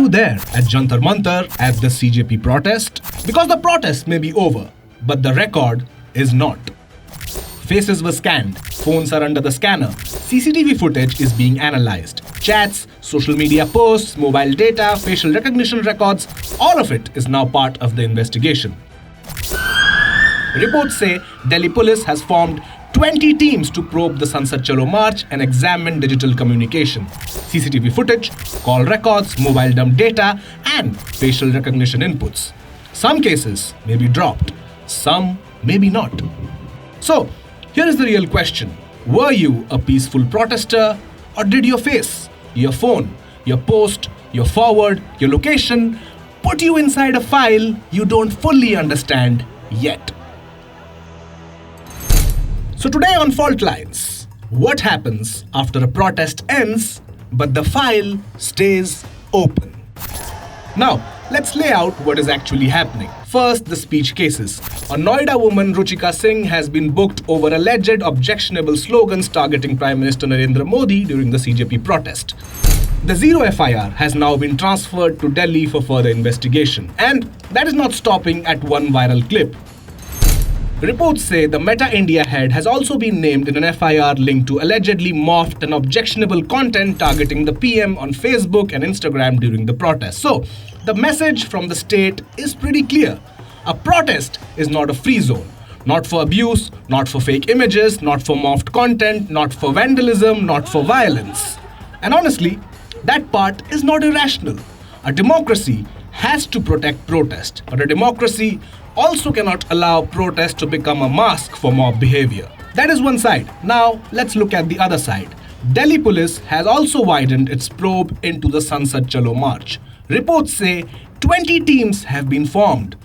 you there at Jantar Mantar at the CJP protest? Because the protest may be over, but the record is not. Faces were scanned, phones are under the scanner, CCTV footage is being analyzed. Chats, social media posts, mobile data, facial recognition records, all of it is now part of the investigation. Reports say Delhi police has formed 20 teams to probe the Sansad Chalo March and examine digital communication, CCTV footage, call records, mobile dump data, and facial recognition inputs. Some cases may be dropped, some maybe not. So, here is the real question. Were you a peaceful protester, or did your face, your phone, your post, your forward, your location put you inside a file you don't fully understand yet? So today on FaultLines, what happens after a protest ends but the file stays open? Now, let's lay out what is actually happening. First, the speech cases. A Noida woman, Ruchika Singh, has been booked over alleged objectionable slogans targeting Prime Minister Narendra Modi during the CJP protest. The Zero FIR has now been transferred to Delhi for further investigation. And that is not stopping at one viral clip. Reports say the Meta India head has also been named in an FIR linked to allegedly morphed and objectionable content targeting the PM on Facebook and Instagram during the protest. So, the message from the state is pretty clear. A protest is not a free zone. Not for abuse, not for fake images, not for morphed content, not for vandalism, not for violence. And honestly, that part is not irrational. A democracy has to protect protest, but a democracy also cannot allow protest to become a mask for mob behavior. That is one side. Now, let's look at the other side. Delhi police has also widened its probe into the Sansad Chalo March. Reports say 20 teams have been formed.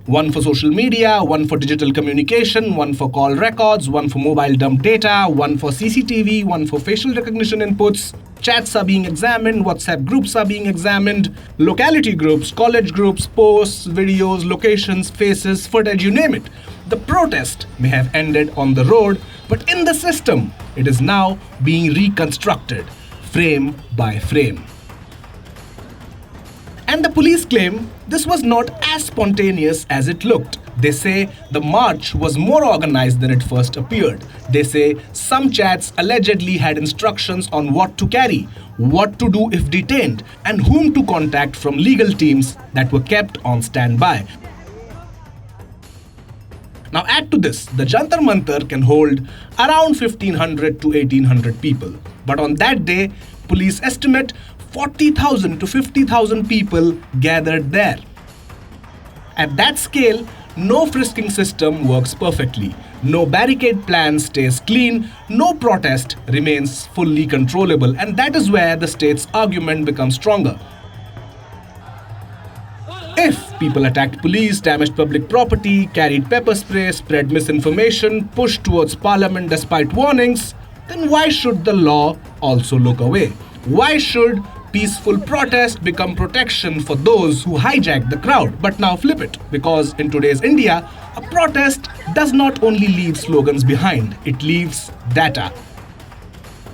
One for social media, one for digital communication, one for call records, one for mobile dump data, one for CCTV, one for facial recognition inputs. Chats are being examined, WhatsApp groups are being examined, locality groups, college groups, posts, videos, locations, faces, footage, you name it. The protest may have ended on the road, but in the system, it is now being reconstructed, frame by frame. And the police claim this was not as spontaneous as it looked. They say the march was more organized than it first appeared. They say some chats allegedly had instructions on what to carry, what to do if detained, and whom to contact from legal teams that were kept on standby. Now add to this, the Jantar Mantar can hold around 1500 to 1800 people. But on that day, police estimate 40,000 to 50,000 people gathered there. At that scale, no frisking system works perfectly. No barricade plan stays clean. No protest remains fully controllable. And that is where the state's argument becomes stronger. If people attacked police, damaged public property, carried pepper spray, spread misinformation, pushed towards parliament despite warnings, then why should the law also look away? Why should peaceful protest become protection for those who hijack the crowd? But now flip it, because in today's India, a protest does not only leave slogans behind, it leaves data.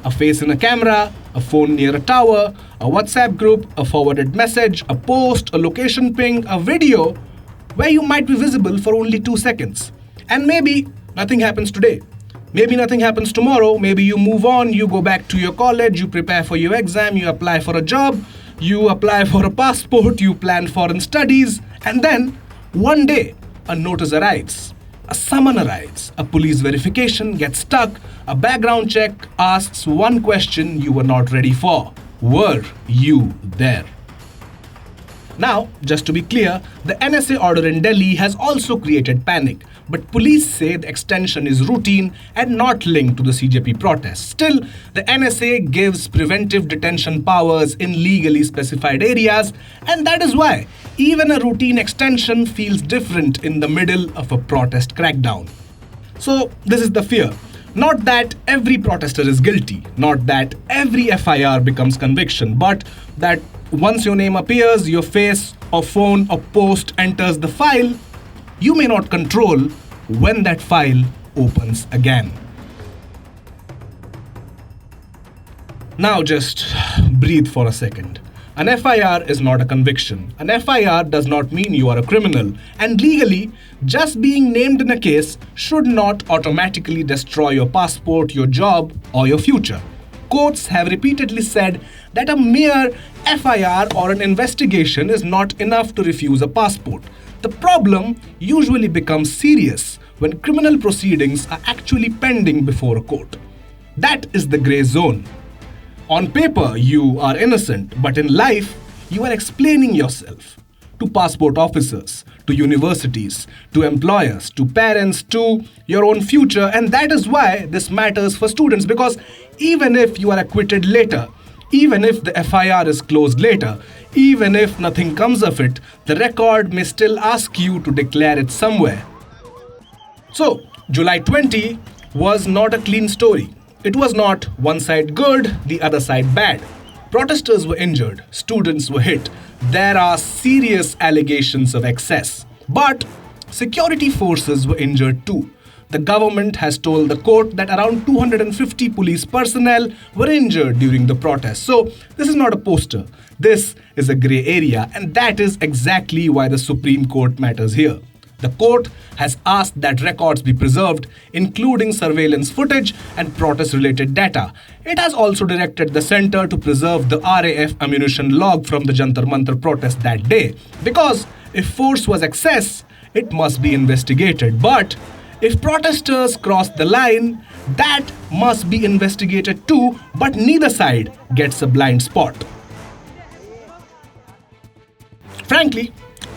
A face in a camera, a phone near a tower, a WhatsApp group, a forwarded message, a post, a location ping, a video where you might be visible for only 2 seconds. And maybe nothing happens today. Maybe nothing happens tomorrow. Maybe you move on, you go back to your college, you prepare for your exam, you apply for a job, you apply for a passport, you plan foreign studies, and then one day a notice arrives, a summon arrives, a police verification gets stuck, a background check asks one question you were not ready for. Were you there? Now, just to be clear, the NSA order in Delhi has also created panic. But police say the extension is routine and not linked to the CJP protests. Still, the NSA gives preventive detention powers in legally specified areas, and that is why even a routine extension feels different in the middle of a protest crackdown. So, this is the fear. Not that every protester is guilty, not that every FIR becomes conviction, but that once your name appears, your face or phone or post enters the file, you may not control when that file opens again. Now just breathe for a second. An FIR is not a conviction. An FIR does not mean you are a criminal. And legally, just being named in a case should not automatically destroy your passport, your job, or your future. Courts have repeatedly said that a mere FIR or an investigation is not enough to refuse a passport. The problem usually becomes serious when criminal proceedings are actually pending before a court. That is the grey zone. On paper, you are innocent, but in life, you are explaining yourself to passport officers, to universities, to employers, to parents, to your own future. And that is why this matters for students, because even if you are acquitted later, even if the FIR is closed later, even if nothing comes of it, the record may still ask you to declare it somewhere. So, July 20 was not a clean story. It was not one side good, the other side bad. Protesters were injured, students were hit. There are serious allegations of excess. But security forces were injured too. The government has told the court that around 250 police personnel were injured during the protest. So, this is not a poster. This is a grey area, and that is exactly why the Supreme Court matters here. The court has asked that records be preserved, including surveillance footage and protest-related data. It has also directed the center to preserve the RAF ammunition log from the Jantar Mantar protest that day. Because if force was excess, it must be investigated. But if protesters cross the line, that must be investigated too, but neither side gets a blind spot. Frankly,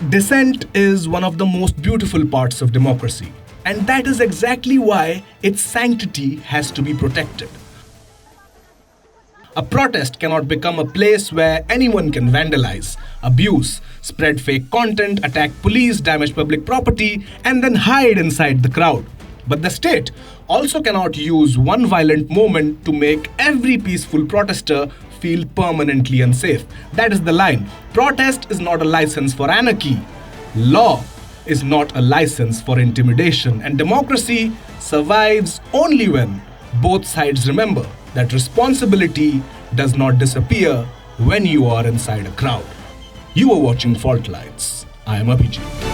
dissent is one of the most beautiful parts of democracy, and that is exactly why its sanctity has to be protected. A protest cannot become a place where anyone can vandalize, abuse, spread fake content, attack police, damage public property, and then hide inside the crowd. But the state also cannot use one violent moment to make every peaceful protester feel permanently unsafe. That is the line. Protest is not a license for anarchy. Law is not a license for intimidation. And democracy survives only when both sides remember that responsibility does not disappear when you are inside a crowd. You are watching Fault Lines. I am Abhijit.